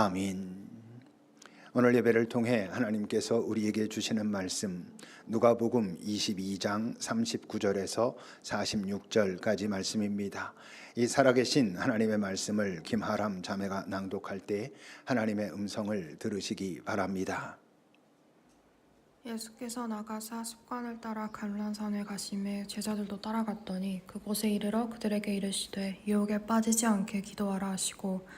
아멘. 오늘 예배를 통해 하나님께서 우리에게 주시는 말씀 누가복음 22장 39절에서 46절까지 말씀입니다. 이 살아계신 하나님의 말씀을 김하람 자매가 낭독할 때 하나님의 음성을 들으시기 바랍니다. 예수께서 나가사 습관을 따라 갈란산에 가시매 제자들도 따라갔더니 그곳에 이르러 그들에게 이르시되 유혹에 빠지지 않게 기도하라 하시고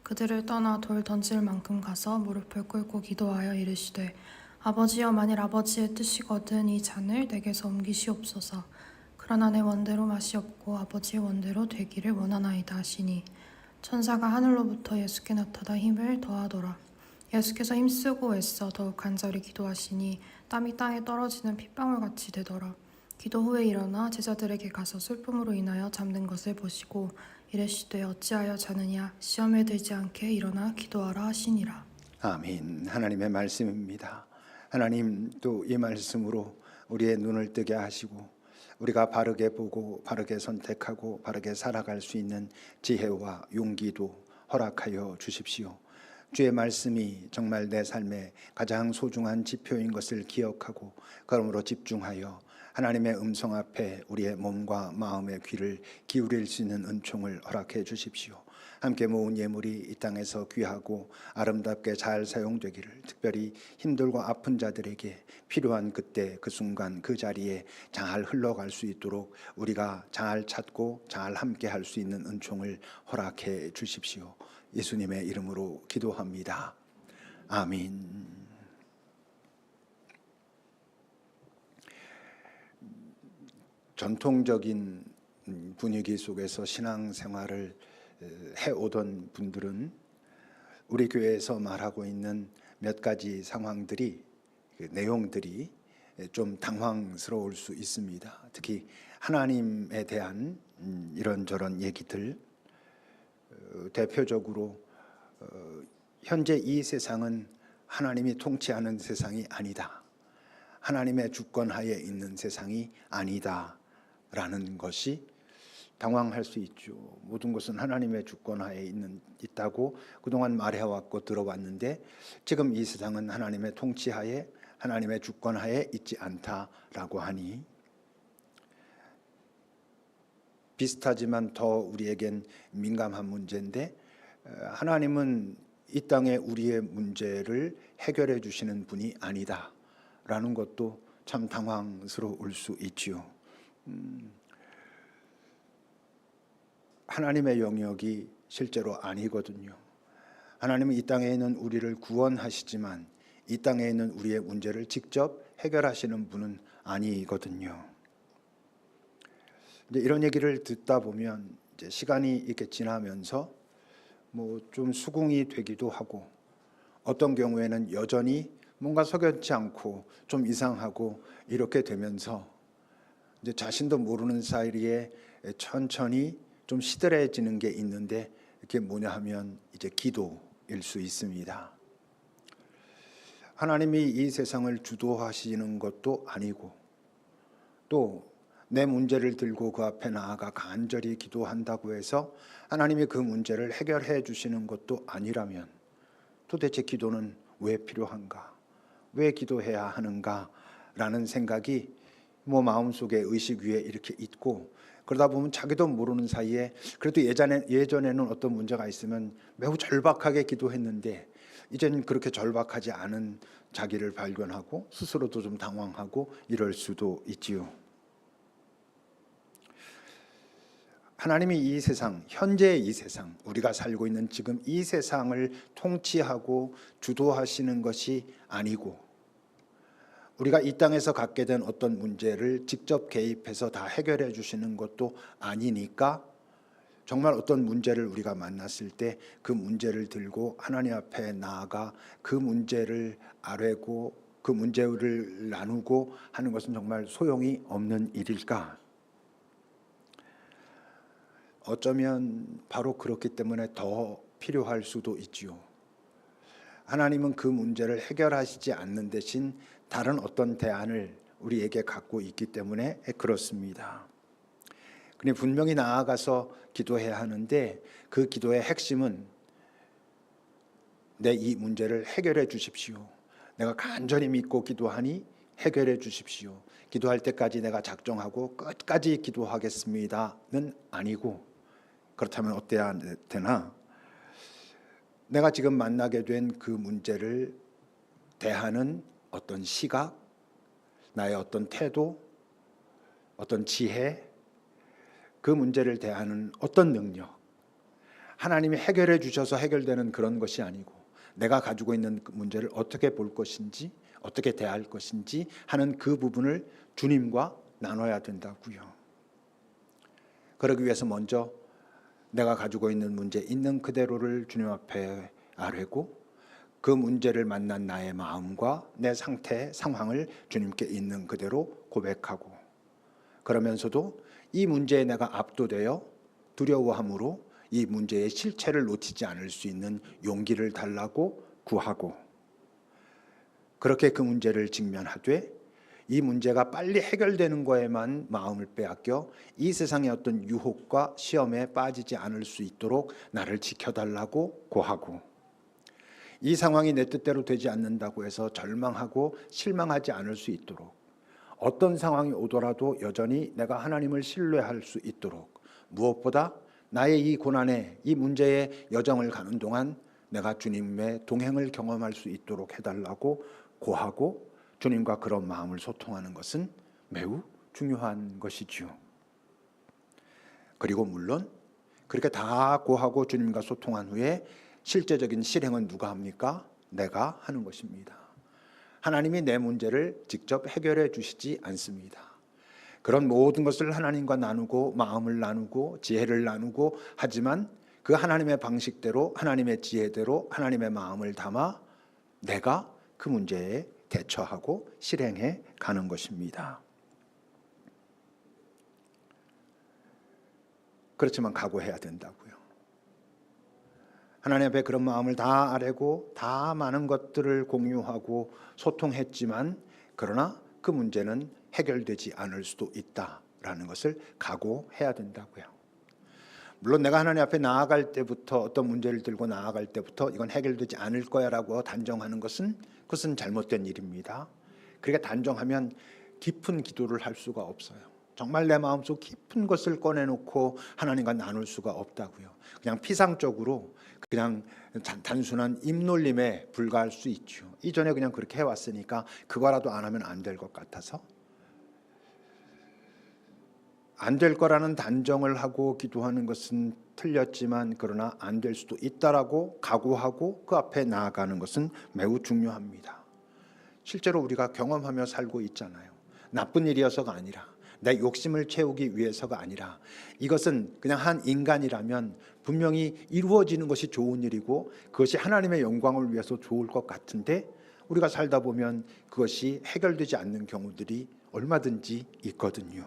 그들을 떠나 돌 던질 만큼 가서 무릎을 꿇고 기도하여 이르시되 아버지여 만일 아버지의 뜻이거든 이 잔을 내게서 옮기시옵소서. 그러나 내 원대로 맛이 없고 아버지의 원대로 되기를 원하나이다 하시니 천사가 하늘로부터 예수께 나타나 힘을 더하더라. 예수께서 힘쓰고 애써 더욱 간절히 기도하시니 땀이 땅에 떨어지는 핏방울같이 되더라. 기도 후에 일어나 제자들에게 가서 슬픔으로 인하여 잠든 것을 보시고 이르시되 어찌하여 자느냐 시험에 들지 않게 일어나 기도하라 하시니라. 아멘. 하나님의 말씀입니다. 하나님 또 이 말씀으로 우리의 눈을 뜨게 하시고 우리가 바르게 보고 바르게 선택하고 바르게 살아갈 수 있는 지혜와 용기도 허락하여 주십시오. 주의 말씀이 정말 내 삶의 가장 소중한 지표인 것을 기억하고 그러므로 집중하여 하나님의 음성 앞에 우리의 몸과 마음의 귀를 기울일 수 있는 은총을 허락해 주십시오. 함께 모은 예물이 이 땅에서 귀하고 아름답게 잘 사용되기를, 특별히 힘들고 아픈 자들에게 필요한 그때 그 순간 그 자리에 잘 흘러갈 수 있도록 우리가 잘 찾고 잘 함께 할 수 있는 은총을 허락해 주십시오. 예수님의 이름으로 기도합니다. 아멘. 전통적인 분위기 속에서 신앙생활을 해오던 분들은 우리 교회에서 말하고 있는 몇 가지 상황들이, 내용들이 좀 당황스러울 수 있습니다. 특히 하나님에 대한 이런저런 얘기들, 대표적으로 현재 이 세상은 하나님이 통치하는 세상이 아니다, 하나님의 주권하에 있는 세상이 아니다 라는 것이 당황할 수 있죠. 모든 것은 하나님의 주권하에 있다고 그동안 말해왔고 들어왔는데 지금 이 세상은 하나님의 통치하에, 하나님의 주권하에 있지 않다라고 하니 비슷하지만 더 우리에겐 민감한 문제인데, 하나님은 이 땅에 우리의 문제를 해결해 주시는 분이 아니다 라는 것도 참 당황스러울 수 있지요. 하나님의 영역이 실제로 아니거든요. 하나님은 이 땅에 있는 우리를 구원하시지만 이 땅에 있는 우리의 문제를 직접 해결하시는 분은 아니거든요. 이제 이런 얘기를 듣다 보면 이제 시간이 이렇게 지나면서 뭐 좀 수긍이 되기도 하고, 어떤 경우에는 여전히 뭔가 석연치 않고 좀 이상하고 이렇게 되면서 이제 자신도 모르는 사이에 천천히 좀 시들해지는 게 있는데, 이게 뭐냐 하면 이제 기도일 수 있습니다. 하나님이 이 세상을 주도하시는 것도 아니고, 또 내 문제를 들고 그 앞에 나아가 간절히 기도한다고 해서 하나님이 그 문제를 해결해 주시는 것도 아니라면 도대체 기도는 왜 필요한가? 왜 기도해야 하는가? 라는 생각이 마음속에 의식 위에 이렇게 있고, 그러다 보면 자기도 모르는 사이에 그래도 예전에는 어떤 문제가 있으면 매우 절박하게 기도했는데 이제는 그렇게 절박하지 않은 자기를 발견하고 스스로도 좀 당황하고 이럴 수도 있지요. 하나님이 이 세상, 현재의 이 세상, 우리가 살고 있는 지금 이 세상을 통치하고 주도하시는 것이 아니고, 우리가 이 땅에서 갖게 된 어떤 문제를 직접 개입해서 다 해결해 주시는 것도 아니니까, 정말 어떤 문제를 우리가 만났을 때 그 문제를 들고 하나님 앞에 나아가 그 문제를 아뢰고 그 문제를 나누고 하는 것은 정말 소용이 없는 일일까? 어쩌면 바로 그렇기 때문에 더 필요할 수도 있지요. 하나님은 그 문제를 해결하시지 않는 대신 다른 어떤 대안을 우리에게 갖고 있기 때문에 그렇습니다. 그러니 분명히 나아가서 기도해야 하는데 그 기도의 핵심은 내 이 문제를 해결해 주십시오. 내가 간절히 믿고 기도하니 해결해 주십시오. 기도할 때까지 내가 작정하고 끝까지 기도하겠습니다는 아니고, 그렇다면 어때야 되나? 내가 지금 만나게 된 그 문제를 대하는 어떤 시각, 나의 어떤 태도, 어떤 지혜, 그 문제를 대하는 어떤 능력, 하나님이 해결해 주셔서 해결되는 그런 것이 아니고 내가 가지고 있는 그 문제를 어떻게 볼 것인지, 어떻게 대할 것인지 하는 그 부분을 주님과 나눠야 된다고요. 그러기 위해서 먼저 내가 가지고 있는 문제 있는 그대로를 주님 앞에 아뢰고, 그 문제를 만난 나의 마음과 내 상태, 상황을 주님께 있는 그대로 고백하고, 그러면서도 이 문제에 내가 압도되어 두려워함으로 이 문제의 실체를 놓치지 않을 수 있는 용기를 달라고 구하고, 그렇게 그 문제를 직면하되 이 문제가 빨리 해결되는 거에만 마음을 빼앗겨 이 세상의 어떤 유혹과 시험에 빠지지 않을 수 있도록 나를 지켜달라고 고하고, 이 상황이 내 뜻대로 되지 않는다고 해서 절망하고 실망하지 않을 수 있도록, 어떤 상황이 오더라도 여전히 내가 하나님을 신뢰할 수 있도록, 무엇보다 나의 이 고난에, 이 문제의 여정을 가는 동안 내가 주님의 동행을 경험할 수 있도록 해달라고 고하고, 주님과 그런 마음을 소통하는 것은 매우 중요한 것이지요. 그리고 물론 그렇게 다 고하고 주님과 소통한 후에 실제적인 실행은 누가 합니까? 내가 하는 것입니다. 하나님이 내 문제를 직접 해결해 주시지 않습니다. 그런 모든 것을 하나님과 나누고 마음을 나누고 지혜를 나누고 하지만 그 하나님의 방식대로, 하나님의 지혜대로, 하나님의 마음을 담아 내가 그 문제에 대처하고 실행해 가는 것입니다. 그렇지만 각오해야 된다고요. 하나님 앞에 그런 마음을 다 아뢰고 다 많은 것들을 공유하고 소통했지만, 그러나 그 문제는 해결되지 않을 수도 있다라는 것을 각오해야 된다고요. 물론 내가 하나님 앞에 나아갈 때부터, 어떤 문제를 들고 나아갈 때부터 이건 해결되지 않을 거야라고 단정하는 것은, 그것은 잘못된 일입니다. 그렇게 단정하면 깊은 기도를 할 수가 없어요. 정말 내 마음속 깊은 것을 꺼내놓고 하나님과 나눌 수가 없다고요. 그냥 피상적으로, 그냥 단순한 입놀림에 불과할 수 있죠. 이전에 그냥 그렇게 해왔으니까 그거라도 안 하면 안 될 것 같아서, 안 될 거라는 단정을 하고 기도하는 것은 틀렸지만, 그러나 안 될 수도 있다라고 각오하고 그 앞에 나아가는 것은 매우 중요합니다. 실제로 우리가 경험하며 살고 있잖아요. 나쁜 일이어서가 아니라, 내 욕심을 채우기 위해서가 아니라, 이것은 그냥 한 인간이라면 분명히 이루어지는 것이 좋은 일이고 그것이 하나님의 영광을 위해서 좋을 것 같은데, 우리가 살다 보면 그것이 해결되지 않는 경우들이 얼마든지 있거든요.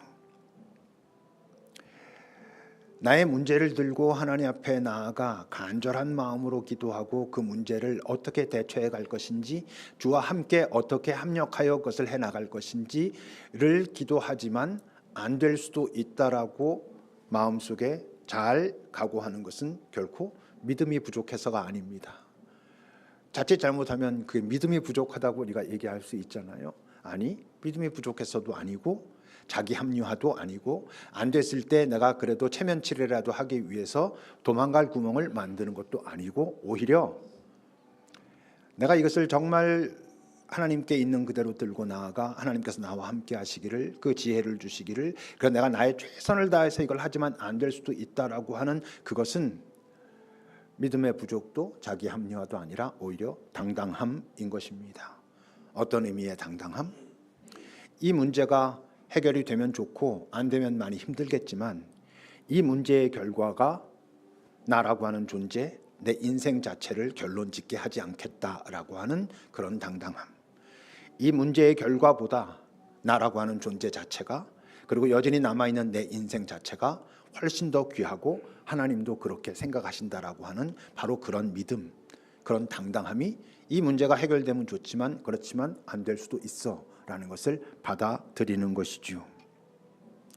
나의 문제를 들고 하나님 앞에 나아가 간절한 마음으로 기도하고 그 문제를 어떻게 대처해 갈 것인지, 주와 함께 어떻게 합력하여 그것을 해나갈 것인지를 기도하지만 안 될 수도 있다라고 마음속에 잘 각오하는 것은 결코 믿음이 부족해서가 아닙니다. 자칫 잘못하면 그 믿음이 부족하다고 우리가 얘기할 수 있잖아요. 아니, 믿음이 부족해서도 아니고 자기 합리화도 아니고, 안 됐을 때 내가 그래도 체면치레라도 하기 위해서 도망갈 구멍을 만드는 것도 아니고, 오히려 내가 이것을 정말 하나님께 있는 그대로 들고 나아가 하나님께서 나와 함께 하시기를, 그 지혜를 주시기를, 그래서 내가 나의 최선을 다해서 이걸 하지만 안 될 수도 있다라고 하는 그것은 믿음의 부족도 자기 합리화도 아니라 오히려 당당함인 것입니다. 어떤 의미의 당당함? 이 문제가 해결이 되면 좋고 안 되면 많이 힘들겠지만, 이 문제의 결과가 나라고 하는 존재, 내 인생 자체를 결론 짓게 하지 않겠다라고 하는 그런 당당함. 이 문제의 결과보다 나라고 하는 존재 자체가, 그리고 여전히 남아있는 내 인생 자체가 훨씬 더 귀하고 하나님도 그렇게 생각하신다라고 하는 바로 그런 믿음, 그런 당당함이, 이 문제가 해결되면 좋지만 그렇지만 안 될 수도 있어 라는 것을 받아들이는 것이죠.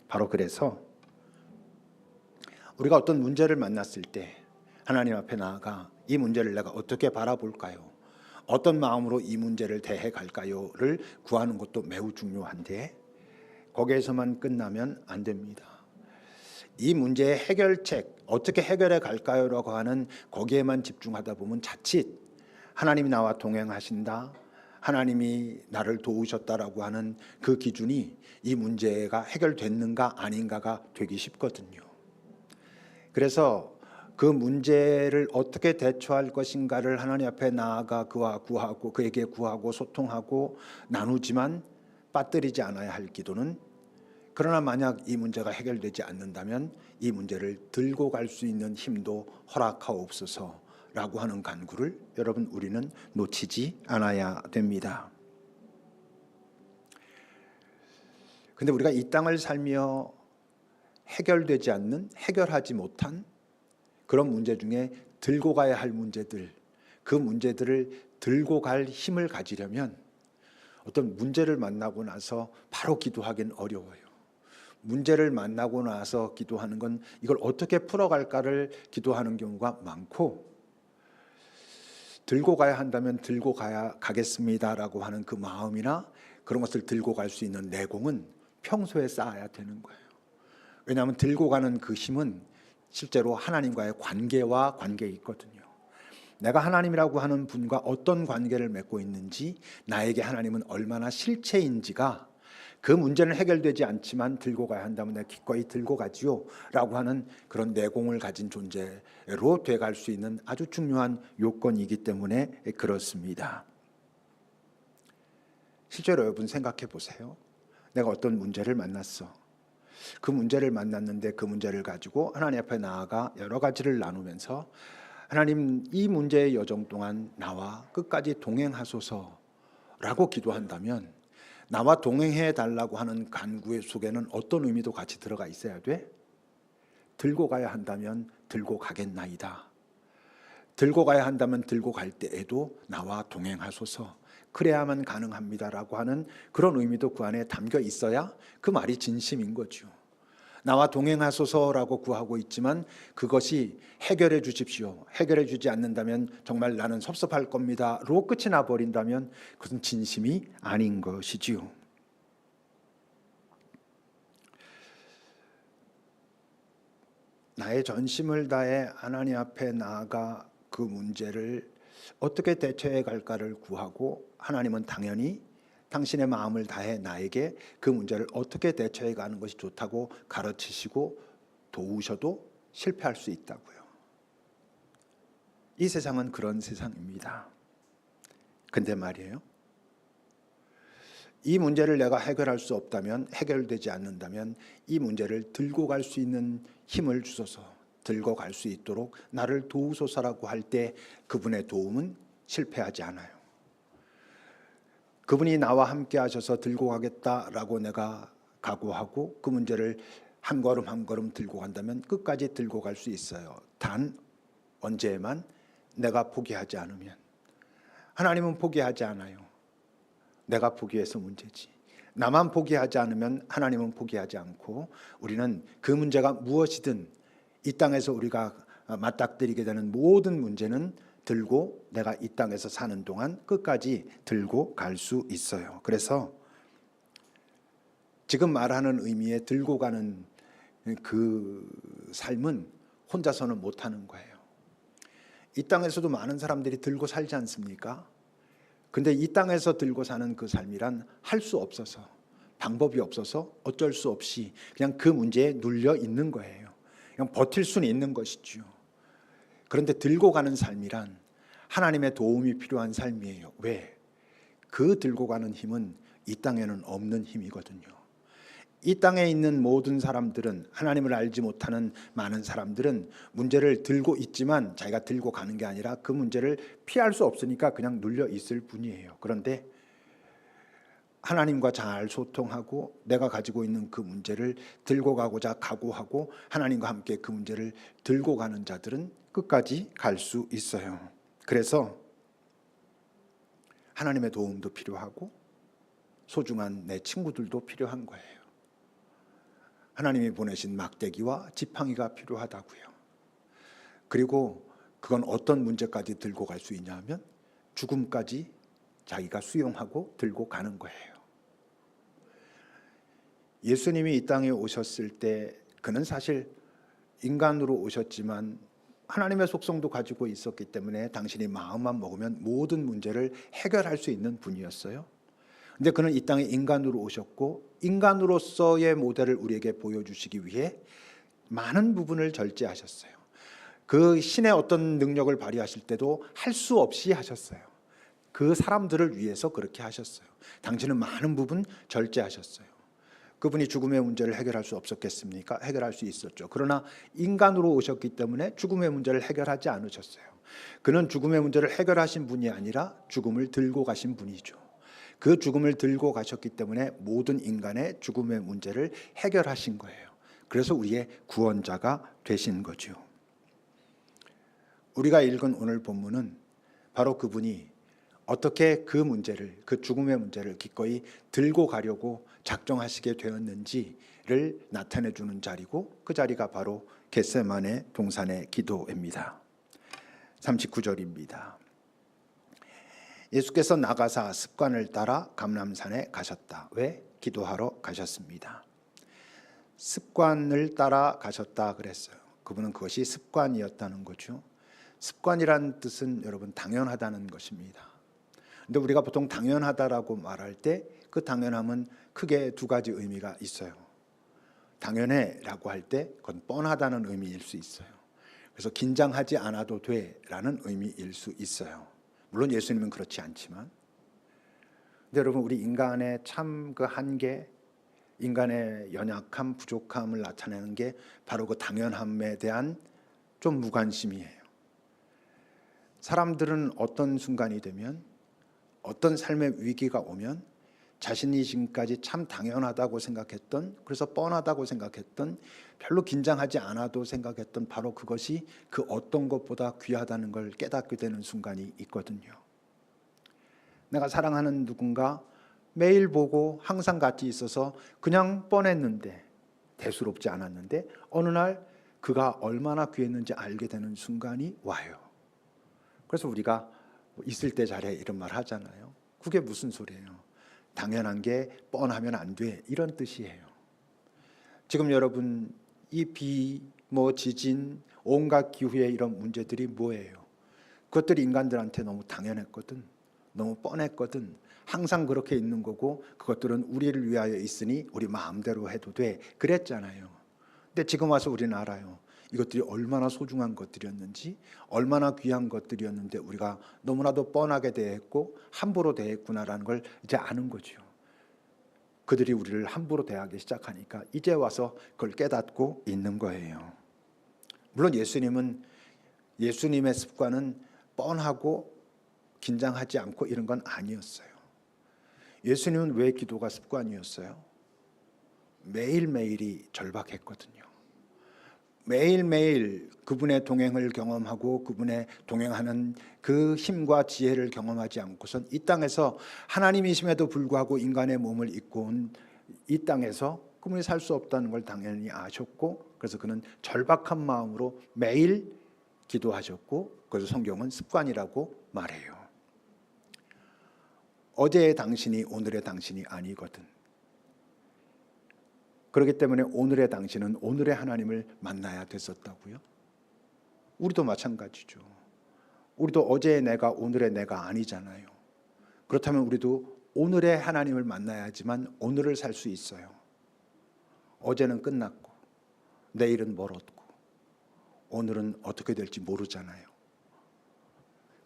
바로 그래서 우리가 어떤 문제를 만났을 때 하나님 앞에 나아가 이 문제를 내가 어떻게 바라볼까요? 어떤 마음으로 이 문제를 대해 갈까요?를 구하는 것도 매우 중요한데 거기에서만 끝나면 안 됩니다. 이 문제의 해결책, 어떻게 해결해 갈까요?라고 하는 거기에만 집중하다 보면 자칫 하나님이 나와 동행하신다, 하나님이 나를 도우셨다라고 하는 그 기준이 이 문제가 해결됐는가 아닌가가 되기 쉽거든요. 그래서 그 문제를 어떻게 대처할 것인가를 하나님 앞에 나아가 그에게 구하고 소통하고 나누지만 빠뜨리지 않아야 할 기도는, 그러나 만약 이 문제가 해결되지 않는다면 이 문제를 들고 갈 수 있는 힘도 허락하옵소서라고 하는 간구를 여러분 우리는 놓치지 않아야 됩니다. 근데 우리가 이 땅을 살며 해결되지 않는, 해결하지 못한 그런 문제 중에 들고 가야 할 문제들, 그 문제들을 들고 갈 힘을 가지려면 어떤 문제를 만나고 나서 바로 기도하기는 어려워요. 문제를 만나고 나서 기도하는 건 이걸 어떻게 풀어갈까를 기도하는 경우가 많고, 들고 가야 한다면 들고 가겠습니다라고 하는 그 마음이나 그런 것을 들고 갈 수 있는 내공은 평소에 쌓아야 되는 거예요. 왜냐하면 들고 가는 그 힘은 실제로 하나님과의 관계와 관계에 있거든요. 내가 하나님이라고 하는 분과 어떤 관계를 맺고 있는지, 나에게 하나님은 얼마나 실체인지가 그 문제는 해결되지 않지만 들고 가야 한다면 내가 기꺼이 들고 가지요 라고 하는 그런 내공을 가진 존재로 돼갈 수 있는 아주 중요한 요건이기 때문에 그렇습니다. 실제로 여러분 생각해 보세요. 내가 어떤 문제를 만났어. 그 문제를 만났는데 그 문제를 가지고 하나님 앞에 나아가 여러 가지를 나누면서 하나님, 이 문제의 여정 동안 나와 끝까지 동행하소서라고 기도한다면, 나와 동행해 달라고 하는 간구의 속에는 어떤 의미도 같이 들어가 있어야 돼? 들고 가야 한다면 들고 가겠나이다. 들고 가야 한다면 들고 갈 때에도 나와 동행하소서, 그래야만 가능합니다라고 하는 그런 의미도 그 안에 담겨 있어야 그 말이 진심인 거죠. 나와 동행하소서라고 구하고 있지만 그것이 해결해 주십시오, 해결해 주지 않는다면 정말 나는 섭섭할 겁니다로 끝이 나버린다면 그것은 진심이 아닌 것이지요. 나의 전심을 다해 하나님 앞에 나아가 그 문제를 어떻게 대처해 갈까를 구하고, 하나님은 당연히 당신의 마음을 다해 나에게 그 문제를 어떻게 대처해 가는 것이 좋다고 가르치시고 도우셔도 실패할 수 있다고요. 이 세상은 그런 세상입니다. 근데 말이에요, 이 문제를 내가 해결할 수 없다면, 해결되지 않는다면 이 문제를 들고 갈 수 있는 힘을 주소서, 들고 갈 수 있도록 나를 도우소서라고 할 때 그분의 도움은 실패하지 않아요. 그분이 나와 함께 하셔서 들고 가겠다라고 내가 각오하고 그 문제를 한 걸음 한 걸음 들고 간다면 끝까지 들고 갈 수 있어요. 단 언제만 내가 포기하지 않으면. 하나님은 포기하지 않아요. 내가 포기해서 문제지. 나만 포기하지 않으면 하나님은 포기하지 않고, 우리는 그 문제가 무엇이든 이 땅에서 우리가 맞닥뜨리게 되는 모든 문제는 들고 내가 이 땅에서 사는 동안 끝까지 들고 갈 수 있어요. 그래서 지금 말하는 의미의 들고 가는 그 삶은 혼자서는 못하는 거예요. 이 땅에서도 많은 사람들이 들고 살지 않습니까? 근데 이 땅에서 들고 사는 그 삶이란 할 수 없어서, 방법이 없어서 어쩔 수 없이 그냥 그 문제에 눌려 있는 거예요. 그냥 버틸 수는 있는 것이죠. 그런데 들고 가는 삶이란 하나님의 도움이 필요한 삶이에요. 왜? 그 들고 가는 힘은 이 땅에는 없는 힘이거든요. 이 땅에 있는 모든 사람들은, 하나님을 알지 못하는 많은 사람들은 문제를 들고 있지만 자기가 들고 가는 게 아니라 그 문제를 피할 수 없으니까 그냥 눌려 있을 뿐이에요. 그런데 하나님과 잘 소통하고 내가 가지고 있는 그 문제를 들고 가고자 각오하고 하나님과 함께 그 문제를 들고 가는 자들은 끝까지 갈 수 있어요. 그래서 하나님의 도움도 필요하고 소중한 내 친구들도 필요한 거예요. 하나님이 보내신 막대기와 지팡이가 필요하다고요. 그리고 그건 어떤 문제까지 들고 갈 수 있냐 하면 죽음까지 자기가 수용하고 들고 가는 거예요. 예수님이 이 땅에 오셨을 때 그는 사실 인간으로 오셨지만 하나님의 속성도 가지고 있었기 때문에 당신이 마음만 먹으면 모든 문제를 해결할 수 있는 분이었어요. 근데 그는 이 땅에 인간으로 오셨고 인간으로서의 모델을 우리에게 보여주시기 위해 많은 부분을 절제하셨어요. 그 신의 어떤 능력을 발휘하실 때도 할 수 없이 하셨어요. 그 사람들을 위해서 그렇게 하셨어요. 당신은 많은 부분 절제하셨어요. 그분이 죽음의 문제를 해결할 수 없었겠습니까? 해결할 수 있었죠. 그러나 인간으로 오셨기 때문에 죽음의 문제를 해결하지 않으셨어요. 그는 죽음의 문제를 해결하신 분이 아니라 죽음을 들고 가신 분이죠. 그 죽음을 들고 가셨기 때문에 모든 인간의 죽음의 문제를 해결하신 거예요. 그래서 우리의 구원자가 되신 거죠. 우리가 읽은 오늘 본문은 바로 그분이 어떻게 그 문제를, 그 죽음의 문제를 기꺼이 들고 가려고 작정하시게 되었는지를 나타내 주는 자리고, 그 자리가 바로 겟세마네 동산의 기도입니다. 39절입니다. 예수께서 나가사 습관을 따라 감람산에 가셨다. 왜? 기도하러 가셨습니다. 습관을 따라 가셨다 그랬어요. 그분은 그것이 습관이었다는 거죠. 습관이란 뜻은 여러분 당연하다는 것입니다. 근데 우리가 보통 당연하다라고 말할 때 그 당연함은 크게 두 가지 의미가 있어요. 당연해라고 할 때 그건 뻔하다는 의미일 수 있어요. 그래서 긴장하지 않아도 돼라는 의미일 수 있어요. 물론 예수님은 그렇지 않지만. 근데 여러분 우리 인간의 참 그 한계, 인간의 연약함, 부족함을 나타내는 게 바로 그 당연함에 대한 좀 무관심이에요. 사람들은 어떤 순간이 되면, 어떤 삶의 위기가 오면 자신이 지금까지 참 당연하다고 생각했던, 그래서 뻔하다고 생각했던, 별로 긴장하지 않아도 생각했던 바로 그것이 그 어떤 것보다 귀하다는 걸 깨닫게 되는 순간이 있거든요. 내가 사랑하는 누군가 매일 보고 항상 같이 있어서 그냥 뻔했는데, 대수롭지 않았는데 어느 날 그가 얼마나 귀했는지 알게 되는 순간이 와요. 그래서 우리가 있을 때 잘해 이런 말 하잖아요. 그게 무슨 소리예요? 당연한 게 뻔하면 안 돼, 이런 뜻이에요. 지금 여러분 이 비, 지진, 온갖 기후의 이런 문제들이 뭐예요? 그것들이 인간들한테 너무 당연했거든, 너무 뻔했거든, 항상 그렇게 있는 거고 그것들은 우리를 위하여 있으니 우리 마음대로 해도 돼, 그랬잖아요. 근데 지금 와서 우리는 알아요. 이것들이 얼마나 소중한 것들이었는지, 얼마나 귀한 것들이었는데 우리가 너무나도 뻔하게 대했고 함부로 대했구나라는 걸 이제 아는 거죠. 그들이 우리를 함부로 대하기 시작하니까 이제 와서 그걸 깨닫고 있는 거예요. 물론 예수님의 습관은 뻔하고 긴장하지 않고 이런 건 아니었어요. 예수님은 왜 기도가 습관이었어요? 매일매일이 절박했거든요. 매일매일 그분의 동행을 경험하고 그분의 동행하는 그 힘과 지혜를 경험하지 않고선 이 땅에서 하나님이심에도 불구하고 인간의 몸을 입고 온 이 땅에서 그분이 살 수 없다는 걸 당연히 아셨고, 그래서 그는 절박한 마음으로 매일 기도하셨고, 그래서 성경은 습관이라고 말해요. 어제의 당신이 오늘의 당신이 아니거든. 그렇기 때문에 오늘의 당신은 오늘의 하나님을 만나야 됐었다고요? 우리도 마찬가지죠. 우리도 어제의 내가 오늘의 내가 아니잖아요. 그렇다면 우리도 오늘의 하나님을 만나야지만 오늘을 살 수 있어요. 어제는 끝났고 내일은 멀었고 오늘은 어떻게 될지 모르잖아요.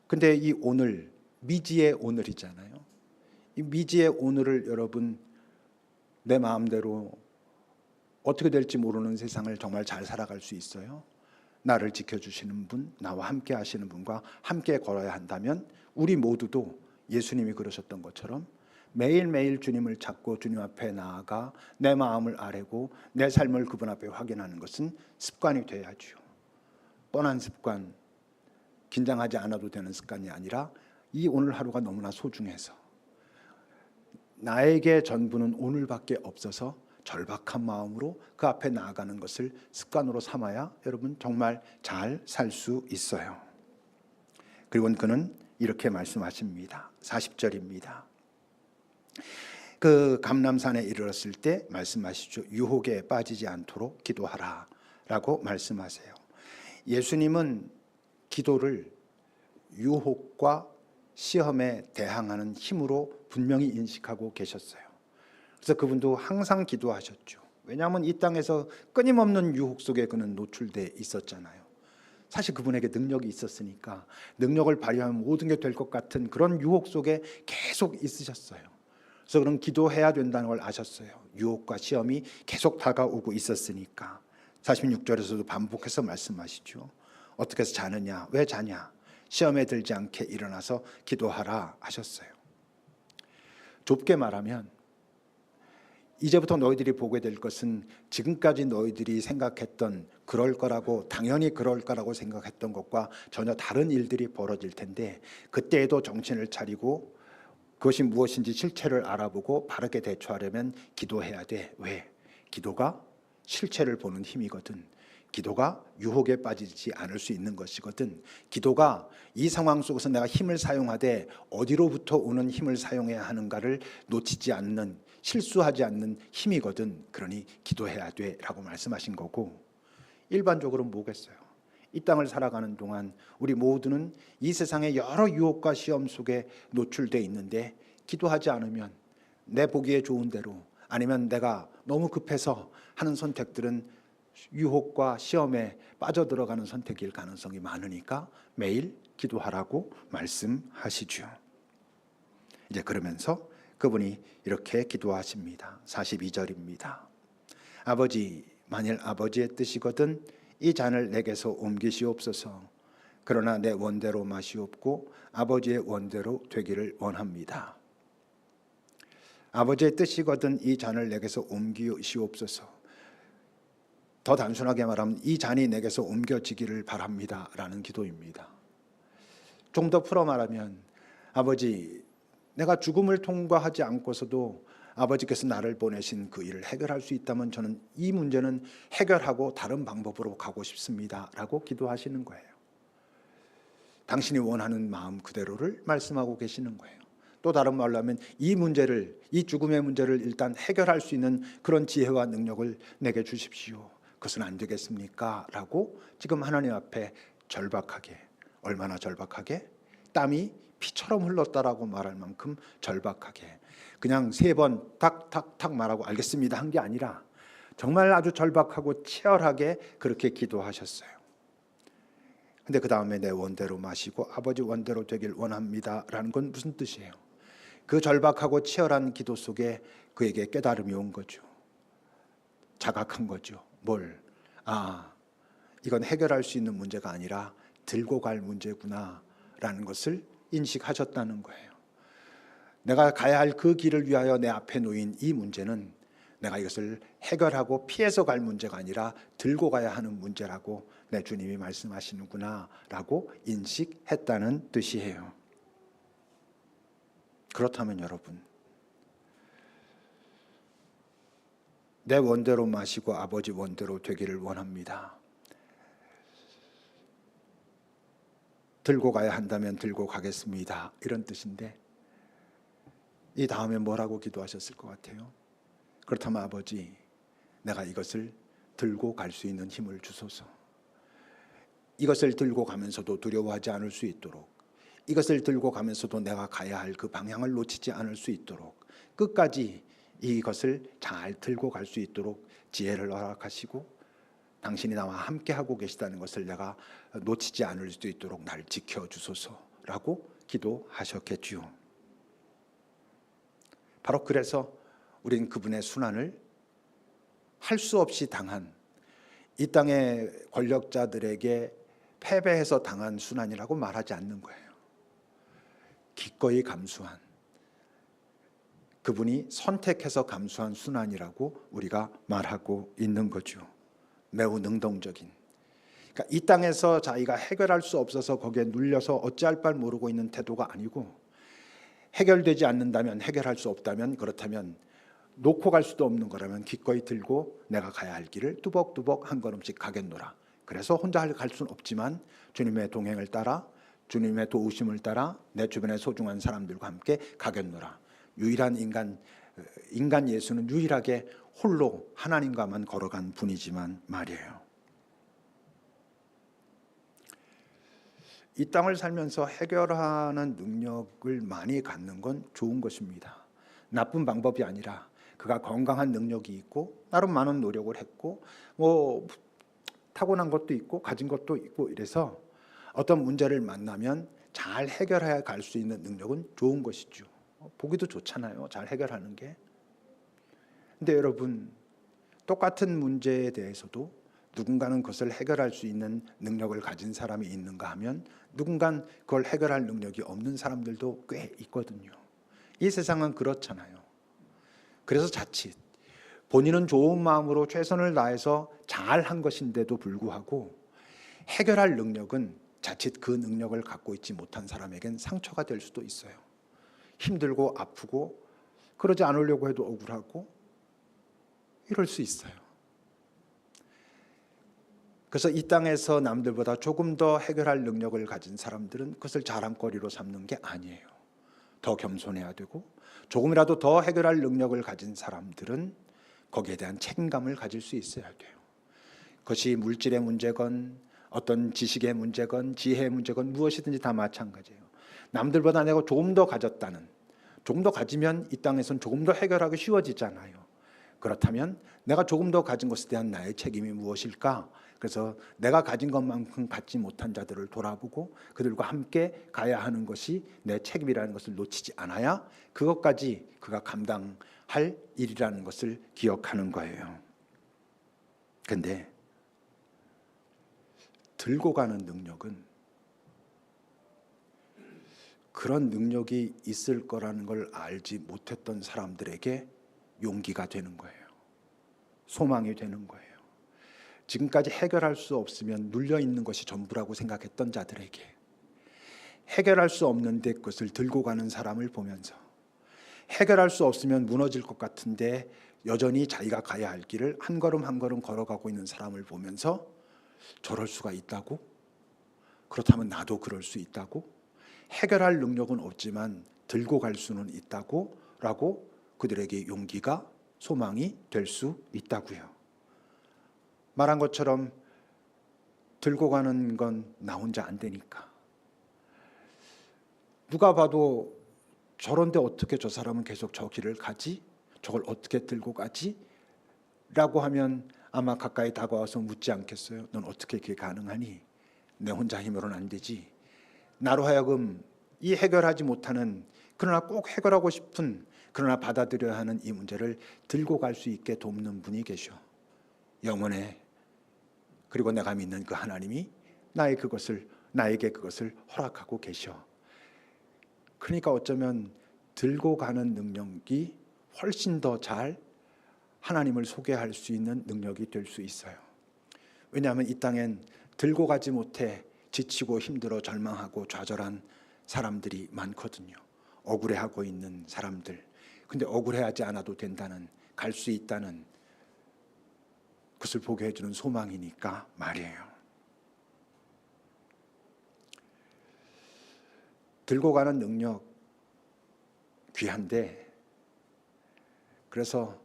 근데 이 오늘, 미지의 오늘이잖아요. 이 미지의 오늘을 여러분 내 마음대로 어떻게 될지 모르는 세상을 정말 잘 살아갈 수 있어요? 나를 지켜주시는 분, 나와 함께 하시는 분과 함께 걸어야 한다면 우리 모두도 예수님이 그러셨던 것처럼 매일매일 주님을 찾고 주님 앞에 나아가 내 마음을 아뢰고 내 삶을 그분 앞에 확인하는 것은 습관이 돼야죠. 뻔한 습관, 긴장하지 않아도 되는 습관이 아니라 이 오늘 하루가 너무나 소중해서 나에게 전부는 오늘밖에 없어서 절박한 마음으로 그 앞에 나아가는 것을 습관으로 삼아야 여러분 정말 잘 살 수 있어요. 그리고 그는 이렇게 말씀하십니다. 40절입니다. 그 감람산에 이르렀을 때 말씀하시죠. 유혹에 빠지지 않도록 기도하라 라고 말씀하세요. 예수님은 기도를 유혹과 시험에 대항하는 힘으로 분명히 인식하고 계셨어요. 그래서 그분도 항상 기도하셨죠. 왜냐하면 이 땅에서 끊임없는 유혹 속에 그는 노출돼 있었잖아요. 사실 그분에게 능력이 있었으니까 능력을 발휘하면 모든 게 될 것 같은 그런 유혹 속에 계속 있으셨어요. 그래서 그런 기도해야 된다는 걸 아셨어요. 유혹과 시험이 계속 다가오고 있었으니까. 46절에서도 반복해서 말씀하시죠. 어떻게 해서 자느냐? 왜 자냐? 시험에 들지 않게 일어나서 기도하라 하셨어요. 좁게 말하면 이제부터 너희들이 보게 될 것은 지금까지 너희들이 생각했던 그럴 거라고, 당연히 그럴 거라고 생각했던 것과 전혀 다른 일들이 벌어질 텐데, 그때에도 정신을 차리고 그것이 무엇인지 실체를 알아보고 바르게 대처하려면 기도해야 돼. 왜? 기도가 실체를 보는 힘이거든. 기도가 유혹에 빠지지 않을 수 있는 것이거든. 기도가 이 상황 속에서 내가 힘을 사용하되 어디로부터 오는 힘을 사용해야 하는가를 놓치지 않는, 실수하지 않는 힘이거든. 그러니 기도해야 돼 라고 말씀하신 거고, 일반적으로 뭐겠어요? 이 땅을 살아가는 동안 우리 모두는 이 세상의 여러 유혹과 시험 속에 노출되어 있는데, 기도하지 않으면 내 보기에 좋은 대로, 아니면 내가 너무 급해서 하는 선택들은 유혹과 시험에 빠져들어가는 선택일 가능성이 많으니까 매일 기도하라고 말씀하시죠. 이제 그러면서 그분이 이렇게 기도하십니다. 42절입니다. 아버지, 만일 아버지의 뜻이거든 이 잔을 내게서 옮기시옵소서. 그러나 내 원대로 마시옵고 아버지의 원대로 되기를 원합니다. 아버지의 뜻이거든 이 잔을 내게서 옮기시옵소서. 더 단순하게 말하면 이 잔이 내게서 옮겨지기를 바랍니다 라는 기도입니다. 좀 더 풀어 말하면, 아버지, 내가 죽음을 통과하지 않고서도 아버지께서 나를 보내신 그 일을 해결할 수 있다면 저는 이 문제는 해결하고 다른 방법으로 가고 싶습니다 라고 기도하시는 거예요. 당신이 원하는 마음 그대로를 말씀하고 계시는 거예요. 또 다른 말로 하면 이 문제를, 이 죽음의 문제를 일단 해결할 수 있는 그런 지혜와 능력을 내게 주십시오. 그것은 안 되겠습니까? 라고 지금 하나님 앞에 절박하게, 얼마나 절박하게? 땀이 피처럼 흘렀다라고 말할 만큼 절박하게, 그냥 3번 탁탁탁 말하고 알겠습니다 한 게 아니라 정말 아주 절박하고 치열하게 그렇게 기도하셨어요. 근데 그 다음에 내 원대로 마시고 아버지 원대로 되길 원합니다 라는 건 무슨 뜻이에요? 그 절박하고 치열한 기도 속에 그에게 깨달음이 온 거죠. 자각한 거죠. 뭘? 이건 해결할 수 있는 문제가 아니라 들고 갈 문제구나 라는 것을 인식하셨다는 거예요. 내가 가야 할 그 길을 위하여 내 앞에 놓인 이 문제는 내가 이것을 해결하고 피해서 갈 문제가 아니라 들고 가야 하는 문제라고 내 주님이 말씀하시는구나 라고 인식했다는 뜻이에요. 그렇다면 여러분, 내 원대로 마시고 아버지 원대로 되기를 원합니다. 들고 가야 한다면 들고 가겠습니다 이런 뜻인데, 이 다음에 뭐라고 기도하셨을 것 같아요? 그렇다면 아버지, 내가 이것을 들고 갈 수 있는 힘을 주소서. 이것을 들고 가면서도 두려워하지 않을 수 있도록, 이것을 들고 가면서도 내가 가야 할 그 방향을 놓치지 않을 수 있도록, 끝까지 이것을 잘 들고 갈 수 있도록 지혜를 허락하시고 당신이 나와 함께하고 계시다는 것을 내가 놓치지 않을 수 있도록 날 지켜주소서라고 기도하셨겠지요. 바로 그래서 우리는 그분의 순환을 할 수 없이 당한, 이 땅의 권력자들에게 패배해서 당한 순환이라고 말하지 않는 거예요. 기꺼이 감수한, 그분이 선택해서 감수한 순환이라고 우리가 말하고 있는 거죠. 매우 능동적인, 그러니까 이 땅에서 자기가 해결할 수 없어서 거기에 눌려서 어찌할 바를 모르고 있는 태도가 아니고, 해결되지 않는다면, 해결할 수 없다면, 그렇다면 놓고 갈 수도 없는 거라면 기꺼이 들고 내가 가야 할 길을 뚜벅뚜벅 한 걸음씩 가겠노라. 그래서 혼자 갈 수는 없지만 주님의 동행을 따라 주님의 도우심을 따라 내 주변의 소중한 사람들과 함께 가겠노라. 유일한 인간 예수는 유일하게 홀로 하나님과만 걸어간 분이지만 말이에요. 이 땅을 살면서 해결하는 능력을 많이 갖는 건 좋은 것입니다. 나쁜 방법이 아니라 그가 건강한 능력이 있고 나름 많은 노력을 했고 뭐 타고난 것도 있고 가진 것도 있고 이래서 어떤 문제를 만나면 잘 해결해 갈 수 있는 능력은 좋은 것이죠. 보기도 좋잖아요. 잘 해결하는 게. 근데 여러분, 똑같은 문제에 대해서도 누군가는 그것을 해결할 수 있는 능력을 가진 사람이 있는가 하면 누군가는 그걸 해결할 능력이 없는 사람들도 꽤 있거든요. 이 세상은 그렇잖아요. 그래서 자칫 본인은 좋은 마음으로 최선을 다해서 잘한 것인데도 불구하고 해결할 능력은 자칫 그 능력을 갖고 있지 못한 사람에겐 상처가 될 수도 있어요. 힘들고 아프고 그러지 않으려고 해도 억울하고 이럴 수 있어요. 그래서 이 땅에서 남들보다 조금 더 해결할 능력을 가진 사람들은 그것을 자랑거리로 삼는 게 아니에요. 더 겸손해야 되고 조금이라도 더 해결할 능력을 가진 사람들은 거기에 대한 책임감을 가질 수 있어야 돼요. 그것이 물질의 문제건 어떤 지식의 문제건 지혜의 문제건 무엇이든지 다 마찬가지예요. 남들보다 내가 조금 더 가졌다는, 조금 더 가지면 이 땅에선 조금 더 해결하기 쉬워지잖아요. 그렇다면 내가 조금 더 가진 것에 대한 나의 책임이 무엇일까? 그래서 내가 가진 것만큼 갖지 못한 자들을 돌아보고 그들과 함께 가야 하는 것이 내 책임이라는 것을 놓치지 않아야 그것까지 그가 감당할 일이라는 것을 기억하는 거예요. 근데 들고 가는 능력은 그런 능력이 있을 거라는 걸 알지 못했던 사람들에게 용기가 되는 거예요. 소망이 되는 거예요. 지금까지 해결할 수 없으면 눌려있는 것이 전부라고 생각했던 자들에게 해결할 수 없는데 그것을 들고 가는 사람을 보면서 해결할 수 없으면 무너질 것 같은데 여전히 자기가 가야 할 길을 한 걸음 한 걸음 걸어가고 있는 사람을 보면서 저럴 수가 있다고? 그렇다면 나도 그럴 수 있다고? 해결할 능력은 없지만 들고 갈 수는 있다고? 라고 그들에게 용기가 소망이 될 수 있다고요. 말한 것처럼 들고 가는 건 나 혼자 안 되니까. 누가 봐도 저런데 어떻게 저 사람은 계속 저 길을 가지? 저걸 어떻게 들고 가지? 라고 하면 아마 가까이 다가와서 묻지 않겠어요? 넌 어떻게 그게 가능하니? 내 혼자 힘으로는 안 되지. 나로 하여금 이 해결하지 못하는 그러나 꼭 해결하고 싶은 그러나 받아들여야 하는 이 문제를 들고 갈 수 있게 돕는 분이 계셔. 영원해. 그리고 내가 믿는 그 하나님이 나에게 그것을 허락하고 계셔. 그러니까 어쩌면 들고 가는 능력이 훨씬 더 잘 하나님을 소개할 수 있는 능력이 될 수 있어요. 왜냐하면 이 땅엔 들고 가지 못해 지치고 힘들어 절망하고 좌절한 사람들이 많거든요. 억울해하고 있는 사람들. 근데 억울해하지 않아도 된다는, 갈 수 있다는 그것을 보게 해주는 소망이니까 말이에요. 들고 가는 능력 귀한데 그래서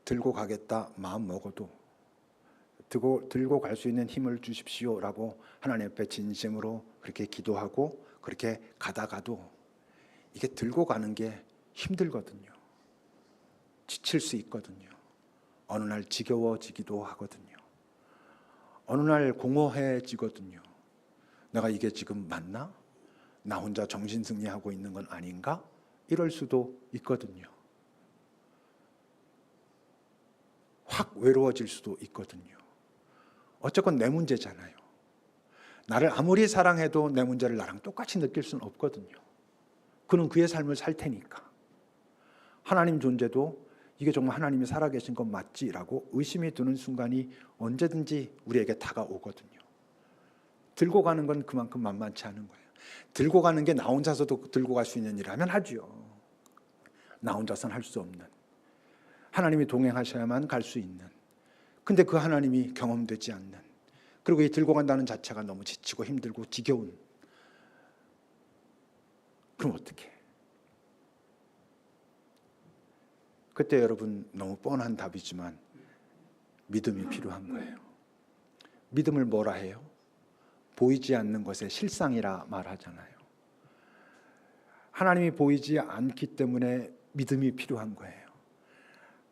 들고 가겠다 마음 먹어도 들고 갈 수 있는 힘을 주십시오라고 하나님 앞에 진심으로 그렇게 기도하고 그렇게 가다가도 이게 들고 가는 게 힘들거든요. 지칠 수 있거든요. 어느 날 지겨워지기도 하거든요. 어느 날 공허해지거든요. 내가 이게 지금 맞나? 나 혼자 정신승리하고 있는 건 아닌가? 이럴 수도 있거든요. 확 외로워질 수도 있거든요. 어쨌건 내 문제잖아요. 나를 아무리 사랑해도 내 문제를 나랑 똑같이 느낄 수는 없거든요. 그는 그의 삶을 살 테니까. 하나님 존재도 이게 정말 하나님이 살아계신 건 맞지라고 의심이 드는 순간이 언제든지 우리에게 다가오거든요. 들고 가는 건 그만큼 만만치 않은 거예요. 들고 가는 게 나 혼자서도 들고 갈 수 있는 일이라면 하죠. 나 혼자서는 할 수 없는. 하나님이 동행하셔야만 갈 수 있는. 근데 그 하나님이 경험되지 않는. 그리고 이 들고 간다는 자체가 너무 지치고 힘들고 지겨운. 그럼 어떻게? 그때 여러분 너무 뻔한 답이지만 믿음이 필요한 거예요. 믿음을 뭐라 해요? 보이지 않는 것의 실상이라 말하잖아요. 하나님이 보이지 않기 때문에 믿음이 필요한 거예요.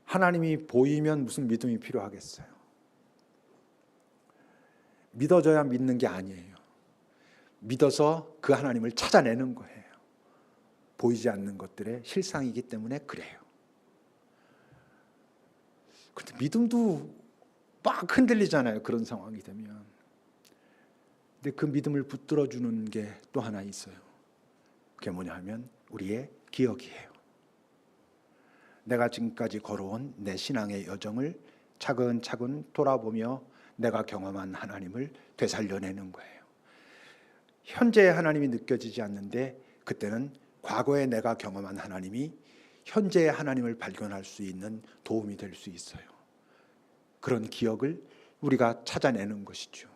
하나님이 보이면 무슨 믿음이 필요하겠어요? 믿어져야 믿는 게 아니에요. 믿어서 그 하나님을 찾아내는 거예요. 보이지 않는 것들의 실상이기 때문에 그래요. 그런데 믿음도 막 흔들리잖아요. 그런 상황이 되면. 근데 그 믿음을 붙들어주는 게 또 하나 있어요. 그게 뭐냐 하면 우리의 기억이에요. 내가 지금까지 걸어온 내 신앙의 여정을 차근차근 돌아보며 내가 경험한 하나님을 되살려내는 거예요. 현재의 하나님이 느껴지지 않는데 그때는 과거에 내가 경험한 하나님이 현재의 하나님을 발견할 수 있는 도움이 될 수 있어요. 그런 기억을 우리가 찾아내는 것이죠.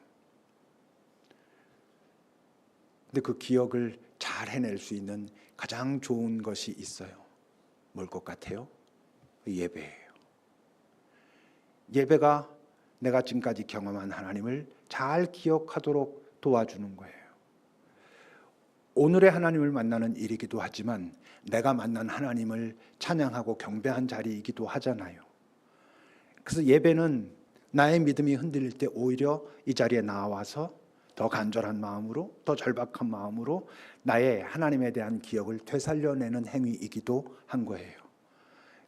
근데 그 기억을 잘 해낼 수 있는 가장 좋은 것이 있어요. 뭘 것 같아요? 예배예요. 예배가 내가 지금까지 경험한 하나님을 잘 기억하도록 도와주는 거예요. 오늘의 하나님을 만나는 일이기도 하지만 내가 만난 하나님을 찬양하고 경배한 자리이기도 하잖아요. 그래서 예배는 나의 믿음이 흔들릴 때 오히려 이 자리에 나와서 더 간절한 마음으로, 더 절박한 마음으로 나의 하나님에 대한 기억을 되살려내는 행위이기도 한 거예요.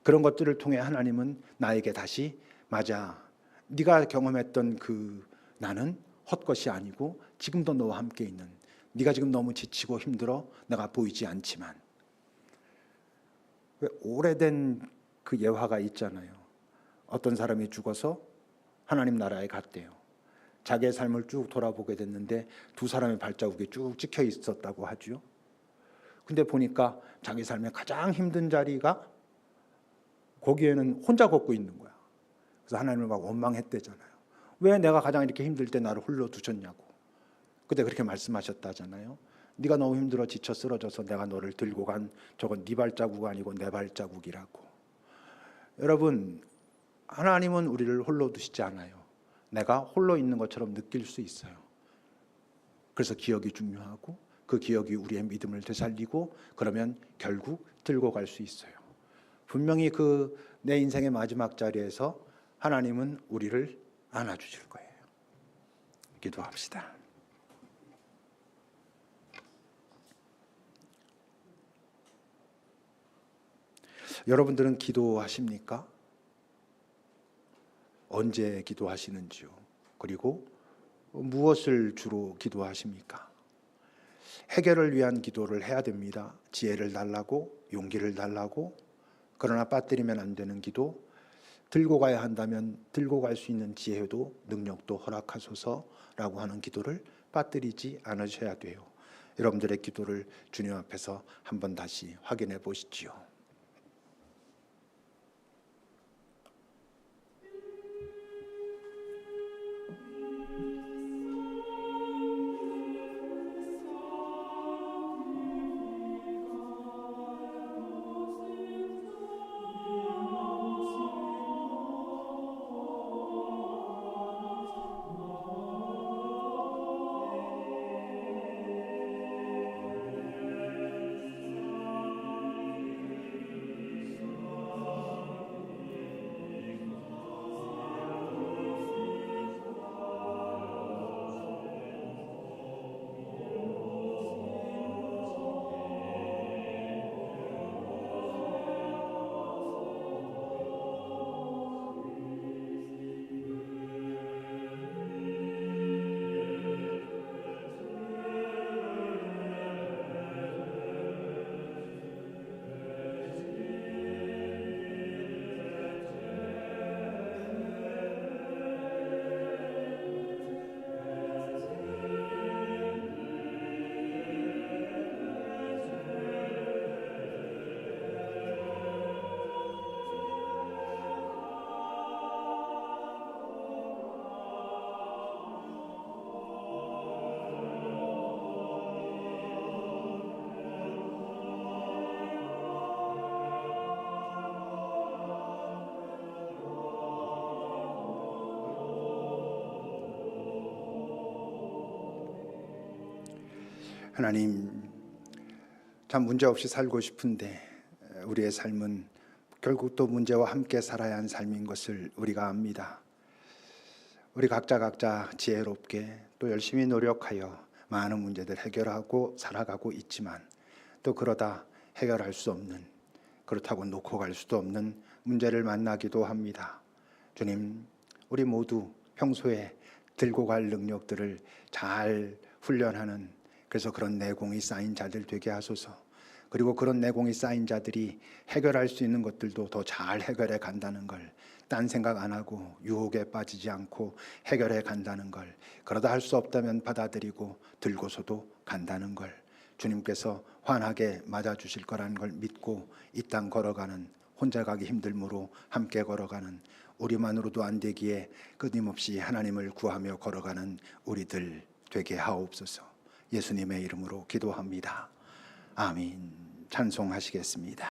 그런 것들을 통해 하나님은 나에게 다시 맞아, 네가 경험했던 그 나는 헛것이 아니고 지금도 너와 함께 있는, 네가 지금 너무 지치고 힘들어 내가 보이지 않지만, 왜 오래된 그 예화가 있잖아요. 어떤 사람이 죽어서 하나님 나라에 갔대요. 자기의 삶을 쭉 돌아보게 됐는데 두 사람의 발자국이 쭉 찍혀 있었다고 하죠. 근데 보니까 자기 삶의 가장 힘든 자리가 거기에는 혼자 걷고 있는 거야. 그래서 하나님을 막 원망했대잖아요. 왜 내가 가장 이렇게 힘들 때 나를 홀로 두셨냐고. 그때 그렇게 말씀하셨다잖아요. 네가 너무 힘들어 지쳐 쓰러져서 내가 너를 들고 간 저건 네 발자국 아니고 내 발자국이라고. 여러분, 하나님은 우리를 홀로 두시지 않아요. 내가 홀로 있는 것처럼 느낄 수 있어요. 그래서 기억이 중요하고 그 기억이 우리의 믿음을 되살리고 그러면 결국 들고 갈 수 있어요. 분명히 그 내 인생의 마지막 자리에서 하나님은 우리를 안아주실 거예요. 기도합시다. 여러분들은 기도하십니까? 언제 기도하시는지요? 그리고 무엇을 주로 기도하십니까? 해결을 위한 기도를 해야 됩니다. 지혜를 달라고, 용기를 달라고. 그러나 빠뜨리면 안 되는 기도, 들고 가야 한다면 들고 갈 수 있는 지혜도 능력도 허락하소서라고 하는 기도를 빠뜨리지 않으셔야 돼요. 여러분들의 기도를 주님 앞에서 한번 다시 확인해 보시지요. 하나님, 참 문제 없이 살고 싶은데 우리의 삶은 결국 또 문제와 함께 살아야 하는 삶인 것을 우리가 압니다. 우리 각자 지혜롭게 또 열심히 노력하여 많은 문제들 해결하고 살아가고 있지만 또 그러다 해결할 수 없는, 그렇다고 놓고 갈 수도 없는 문제를 만나기도 합니다. 주님, 우리 모두 평소에 들고 갈 능력들을 잘 훈련하는, 그래서 그런 내공이 쌓인 자들 되게 하소서. 그리고 그런 내공이 쌓인 자들이 해결할 수 있는 것들도 더 잘 해결해 간다는 걸, 딴 생각 안 하고 유혹에 빠지지 않고 해결해 간다는 걸, 그러다 할 수 없다면 받아들이고 들고서도 간다는 걸 주님께서 환하게 맞아주실 거라는 걸 믿고 이 땅 걸어가는, 혼자 가기 힘들므로 함께 걸어가는, 우리만으로도 안 되기에 끊임없이 하나님을 구하며 걸어가는 우리들 되게 하옵소서. 예수님의 이름으로 기도합니다. 아멘. 찬송하시겠습니다.